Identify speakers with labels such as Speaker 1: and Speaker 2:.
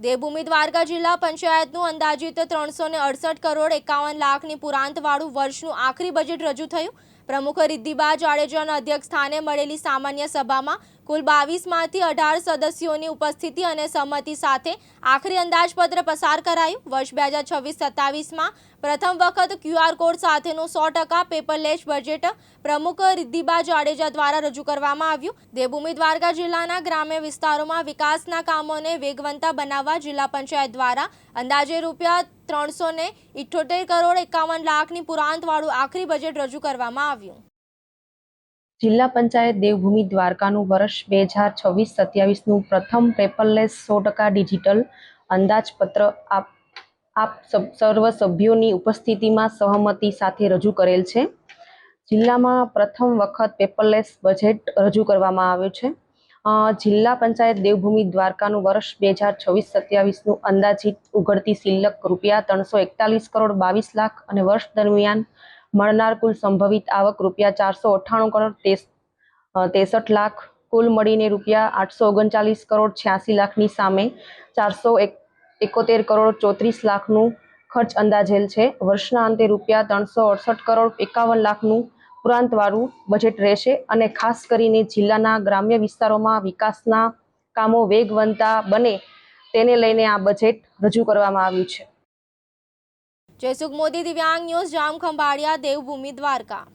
Speaker 1: દેવભૂમિ દ્વારકા જિલ્લા પંચાયતનું અંદાજિત 368 કરોડ 51 લાખની પુરાંતવાળું વર્ષનું આખરી બજેટ રજૂ થયું। પ્રમુખ રિદ્ધિબા જાડેજાના અધ્યક્ષસ્થાને મળેલી સામાન્ય સભામાં કુલ 22માંથી 18 સદસ્યોની ઉપસ્થિતિ અને સંમતિ સાથે આખરી અંદાજપત્ર પસાર કરાયું। વર્ષ 2026-27માં પ્રથમ વખત QR કોડ સાથેનું 100% પેપરલેસ બજેટ પ્રમુખ રિદ્ધિબા જાડેજા દ્વારા રજૂ કરવામાં આવ્યું। દેવભૂમિ દ્વારકા જિલ્લાના ગ્રામ્ય વિસ્તારોમાં વિકાસના કામોને વેગવંતા બનાવવા જિલ્લા પંચાયત દ્વારા અંદાજે ₹378 કરોડ 51 લાખની પુરાંતવાળું આખરી બજેટ રજૂ કરવામાં આવ્યું।
Speaker 2: જિલ્લા પંચાયત દેવભૂમિ દ્વારકાનું વર્ષ 2026-27નું પ્રથમ પેપરલેસ 100% ડિજિટલ અંદાજપત્ર આપ સર્વ સભ્યોની ઉપસ્થિતિમાં સહમતિ સાથે રજૂ કરેલ છે। જિલ્લામાં પ્રથમ વખત પેપરલેસ બજેટ રજૂ કરવામાં આવ્યું છે। જિલ્લા પંચાયત દેવભૂમિ દ્વારકાનું વર્ષ 2026-27નું અંદાજિત ઉઘડતી શિલ્લક ₹341 કરોડ 22 લાખ અને વર્ષ દરમિયાન મળનાર કુલ સંભવિત આવક ₹498 કરોડ 63 લાખ, કુલ મળીને ₹839 કરોડ 86 લાખની સામે 471 કરોડ 34 લાખનું ખર્ચ અંદાજેલ છે। વર્ષના અંતે ₹368 કરોડ 51 લાખનું પુરાંતવાળું બજેટ રહેશે અને ખાસ કરીને જિલ્લાના ગ્રામ્ય વિસ્તારોમાં વિકાસના કામો વેગવંતા બને તેને લઈને આ બજેટ રજૂ કરવામાં આવ્યું છે।
Speaker 1: જયસુખ મોદી, દિવ્યાંગ ન્યૂઝ, જામ ખંભાળિયા, દેવભૂમિ દ્વારકા।